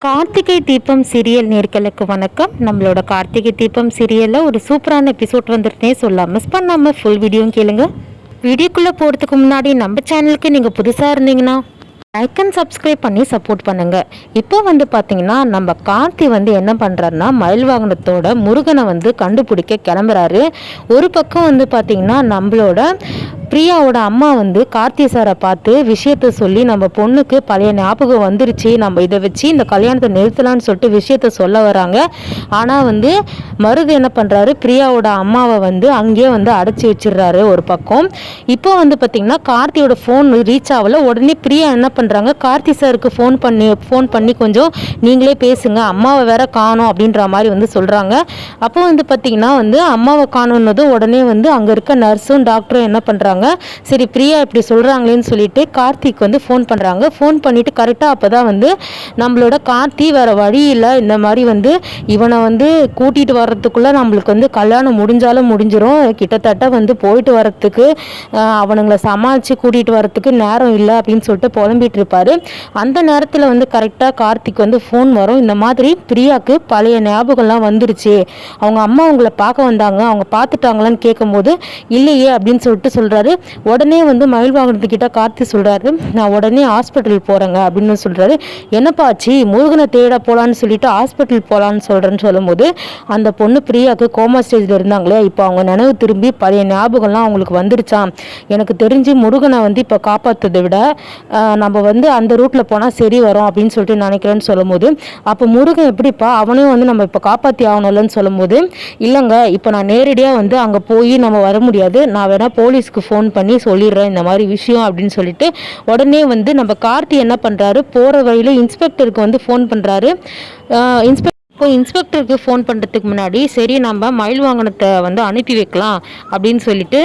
Karthigai Deepam serial நேர்களுக்கு வணக்கம். நம்மளோட கார்த்திகை தீபம் சீரியலில் ஒரு சூப்பரான எபிசோட் வந்துருக்கே, சொல்லலாம் மிஸ் பண்ணாமல் ஃபுல் வீடியோவும் கேளுங்க. வீடியோக்குள்ளே போகிறதுக்கு முன்னாடி நம்ம சேனலுக்கு நீங்கள் புதுசாக இருந்தீங்கன்னா லைக் அண்ட் சப்ஸ்கிரைப் பண்ணி சப்போர்ட் பண்ணுங்கள். இப்போ பார்த்தீங்கன்னா நம்ம கார்த்தி என்ன பண்ணுறாருன்னா, மயில் வாகனத்தோட முருகனை கண்டுபிடிக்க கிளம்புறாரு. ஒரு பக்கம் பார்த்தீங்கன்னா நம்மளோட பிரியாவோட அம்மா கார்த்தி சாரை பார்த்து விஷயத்த சொல்லி, நம்ம பொண்ணுக்கு பழைய ஞாபகம் வந்துருச்சு, நம்ம இதை வச்சு இந்த கல்யாணத்தை நிறுத்தலான்னு சொல்லிட்டு விஷயத்த சொல்ல வராங்க. ஆனால் மருது என்ன பண்ணுறாரு, பிரியாவோட அம்மாவை அங்கேயே அடைச்சி வச்சிடுறாரு ஒரு பக்கம். இப்போ பார்த்தீங்கன்னா கார்த்தியோட ஃபோன் ரீச் ஆகல. உடனே பிரியா என்ன பண்ணுறாங்க, கார்த்தி சாருக்கு ஃபோன் பண்ணி கொஞ்சம் நீங்களே பேசுங்க, அம்மாவை வேற காணோம் அப்படின்ற மாதிரி சொல்கிறாங்க. அப்போ பார்த்தீங்கன்னா அம்மாவை காணோன்னதும் உடனே அங்கே இருக்க நர்ஸும் டாக்டரும் என்ன பண்ணுறாங்க, சரி பிரியா இப்படி சொல்கிறாங்களேன்னு சொல்லிட்டு கார்த்திக் ஃபோன் பண்ணுறாங்க. ஃபோன் பண்ணிவிட்டு கரெக்டாக அப்போ தான் நம்மளோட கார்த்தி வேறு வழி இல்லை, இந்த மாதிரி இவனை கூட்டிகிட்டு வர்றதுக்குள்ளே நம்மளுக்கு கல்யாணம் முடிஞ்சாலும் முடிஞ்சிடும், கிட்டத்தட்ட போயிட்டு வரத்துக்கு அவனுங்களை சமாளித்து கூட்டிகிட்டு வரத்துக்கு நேரம் இல்லை அப்படின்னு சொல்லிட்டு புலம்பிட்டு இருப்பார். அந்த நேரத்தில் கரெக்டாக கார்த்திக் ஃபோன் வரும். இந்த மாதிரி பிரியாவுக்கு பழைய ஞாபகம்லாம் வந்துருச்சு, அவங்க அம்மா அவங்கள பார்க்க வந்தாங்க, அவங்க பார்த்துட்டாங்களான்னு கேட்கும்போது இல்லையே அப்படின்னு சொல்லிட்டு சொல்கிறாரு. உடனே மயில் வாகனத்துக்கிட்ட கார்த்தி சொல்கிறாரு, நான் உடனே ஹாஸ்பிட்டல் போகிறேங்க அப்படின்னு சொல்கிறாரு. என்னப்பாச்சு, முருகனை தேட போகலான்னு சொல்லிட்டு ஹாஸ்பிட்டல் போகலான்னு சொல்கிறேன்னு சொல்லும்போது, அந்த பொண்ணு பிரியாவுக்கு கோமா ஸ்டேஜில் இருந்தாங்களே, இப்போ அவங்க நினைவு திரும்பி பழைய ஞாபகம்லாம் அவங்களுக்கு வந்துருச்சான். எனக்கு தெரிஞ்சு முருகனை இப்போ காப்பாற்றுறதை விட நம்ம அந்த ரூட்டில் போனால் சரி வரும் அப்படின்னு சொல்லிட்டு நினைக்கிறேன்னு சொல்லும்போது, அப்போ முருகன் எப்படிப்பா, அவனையும் நம்ம இப்போ காப்பாற்றி ஆகணும்லன்னு சொல்லும்போது, இல்லைங்க இப்போ நான் நேரடியாக அங்கே போய் நம்ம வர முடியாது, நான் வேணால் போலீஸ்க்கு ஃபோன் பண்ணி சொல்லிடுறேன் இந்த மாதிரி விஷயம் அப்படின்னு சொல்லிட்டு உடனே நம்ம கார்த்தி என்ன பண்ணுறாரு, போகிற வழியில் இன்ஸ்பெக்டருக்கு ஃபோன் பண்ணுறாரு. இப்போ இன்ஸ்பெக்டருக்கு ஃபோன் பண்ணுறதுக்கு முன்னாடி சரி நம்ம மயில் வாகனத்தை அனுப்பி வைக்கலாம் அப்படின்னு சொல்லிட்டு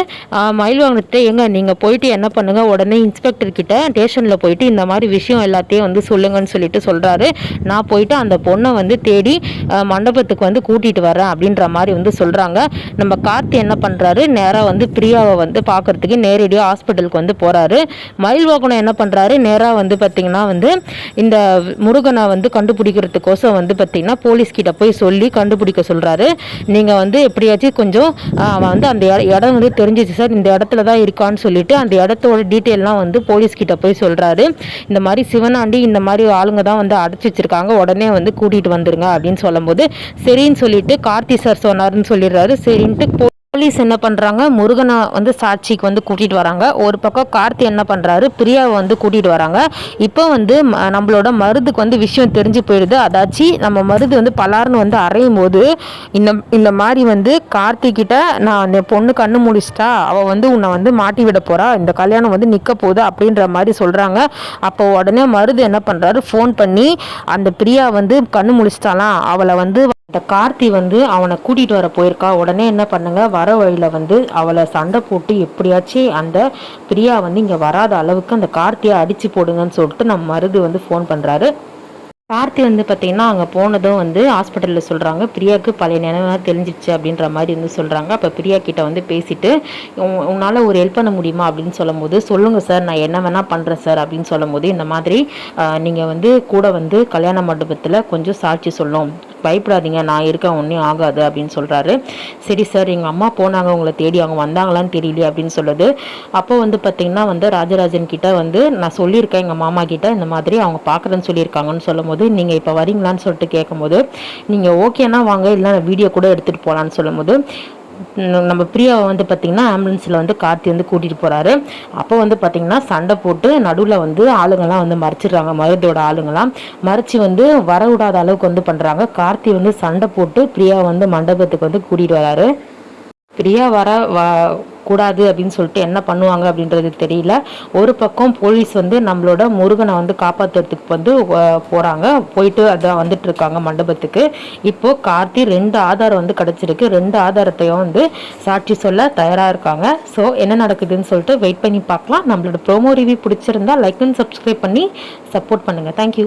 மயில் வாகனத்தை எங்கே நீங்கள் போயிட்டு என்ன பண்ணுங்கள், உடனே இன்ஸ்பெக்டர்கிட்ட ஸ்டேஷனில் போயிட்டு இந்த மாதிரி விஷயம் எல்லாத்தையும் சொல்லுங்கன்னு சொல்லிட்டு சொல்கிறாரு. நான் போயிட்டு அந்த பொண்ணை தேடி மண்டபத்துக்கு கூட்டிகிட்டு வரேன் அப்படின்ற மாதிரி சொல்கிறாங்க. நம்ம கார்த்தி என்ன பண்ணுறாரு, நேராக பிரியாவை பார்க்குறதுக்கு நேரடியாக ஹாஸ்பிட்டலுக்கு போகிறாரு. மயில் வாகனம் என்ன பண்ணுறாரு, நேராக பார்த்திங்கன்னா இந்த முருகனை கண்டுபிடிக்கிறதுக்கோசம் பார்த்திங்கன்னா போலீஸ் கிட்ட போய் சொல்லி கண்டுபிடிக்க சொல்றாரு. நீங்க எப்படியாச்சும் கொஞ்சம் அந்த இடம் தெரிஞ்சிச்சு சார், இந்த இடத்துல தான் இருக்கான்னு சொல்லிட்டு அந்த இடத்தோட டீட்டெயிலாம் போலீஸ் கிட்ட போய் சொல்றாரு. இந்த மாதிரி சிவனாண்டி இந்த மாதிரி ஆளுங்க தான் அடைச்சி வச்சிருக்காங்க, உடனே கூட்டிட்டு வந்துருங்க அப்படின்னு சொல்லும்போது சரின்னு சொல்லிட்டு கார்த்தி சார் சொன்னாருன்னு சொல்லிடுறாரு. சரின்ட்டு போலீஸ் என்ன பண்ணுறாங்க, முருகனை சாட்சிக்கு கூட்டிகிட்டு வராங்க. ஒரு பக்கம் கார்த்தி என்ன பண்ணுறாரு, பிரியாவை கூட்டிகிட்டு வராங்க. இப்போ நம்மளோட மருதுக்கு விஷயம் தெரிஞ்சு போயிடுது. அதாச்சு நம்ம மருது பலார்னு அறையும் போது இந்த மாதிரி கார்த்திக்கிட்ட நான் அந்த பொண்ணு கண்ணு முடிச்சிட்டா, அவள் உன்னை மாட்டி விட போகிறா, இந்த கல்யாணம் நிற்க போகுது அப்படின்ற மாதிரி சொல்கிறாங்க. அப்போ உடனே மருது என்ன பண்ணுறாரு, ஃபோன் பண்ணி அந்த பிரியா கண்ணு முடிச்சிட்டாலாம், அவளை இந்த கார்த்தி அவனை கூட்டிகிட்டு வர போயிருக்கா, உடனே என்ன பண்ணுங்க, வர வழியில் அவளை சண்டை போட்டு எப்படியாச்சும் அந்த பிரியா இங்கே வராத அளவுக்கு அந்த கார்த்தியை அடித்து போடுங்கன்னு சொல்லிட்டு நம்ம மருது ஃபோன் பண்ணுறாரு. கார்த்தி பார்த்திங்கன்னா அங்கே போனதும் ஹாஸ்பிட்டலில் சொல்கிறாங்க, பிரியாவுக்கு பழைய நினைவாக தெரிஞ்சிச்சு அப்படின்ற மாதிரி சொல்கிறாங்க. அப்போ பிரியா கிட்ட பேசிட்டு உன்னால் ஒரு ஹெல்ப் பண்ண முடியுமா அப்படின்னு சொல்லும்போது, சொல்லுங்கள் சார் நான் என்ன வேணால் பண்ணுறேன் சார் அப்படின்னு சொல்லும்போது, இந்த மாதிரி நீங்கள் கூட கல்யாண மண்டபத்தில் கொஞ்சம் சாட்சி சொல்லணும், பயப்படாதீங்க நான் இருக்கேன் ஒன்றும் ஆகாது அப்படின்னு சொல்கிறாரு. சரி சார் எங்கள் அம்மா போனாங்க உங்களை தேடி, அவங்க வந்தாங்களான்னு தெரியல அப்படின்னு சொல்லுது. அப்போ பார்த்திங்கன்னா ராஜராஜன் கிட்ட நான் சொல்லியிருக்கேன் எங்கள் மாமா கிட்ட இந்த மாதிரி அவங்க பார்க்குறேன்னு சொல்லியிருக்காங்கன்னு சொல்லும்போது, நீங்கள் இப்போ வரீங்களான்னு சொல்லிட்டு கேட்கும்போது, நீங்கள் ஓகேனா வாங்க, இல்லை வீடியோ கூட எடுத்துகிட்டு போகலான்னு சொல்லும்போது, நம்ம பிரியாவை பார்த்திங்கன்னா ஆம்புலன்ஸில் கார்த்தி கூட்டிகிட்டு போகிறாரு. அப்போ பார்த்திங்கன்னா சண்டை போட்டு நடுவில் ஆளுங்கள்லாம் மறைச்சிடுறாங்க, மருதோட ஆளுங்கள்லாம் மறைச்சி வர விடாத அளவுக்கு பண்ணுறாங்க. கார்த்தி சண்டை போட்டு பிரியா மண்டபத்துக்கு கூட்டிகிட்டு வராரு. பிரியா கூடாது அப்படின்னு சொல்லிட்டு என்ன பண்ணுவாங்க அப்படின்றது தெரியல. ஒரு பக்கம் போலீஸ் நம்மளோட முருகனை காப்பாற்றுறதுக்கு போகிறாங்க, போயிட்டு அதை வந்துட்டு இருக்காங்க மண்டபத்துக்கு. இப்போ கார்த்தி 2 ஆதாரம் கிடச்சிருக்கு, 2 ஆதாரத்தையும் சாட்சி சொல்ல தயாராக இருக்காங்க. ஸோ என்ன நடக்குதுன்னு சொல்லிட்டு வெயிட் பண்ணி பார்க்கலாம். நம்மளோட ப்ரோமோ ரிவ்யூ பிடிச்சிருந்தா லைக் அண்ட் சப்ஸ்கிரைப் பண்ணி சப்போர்ட் பண்ணுங்கள். தேங்க்யூ.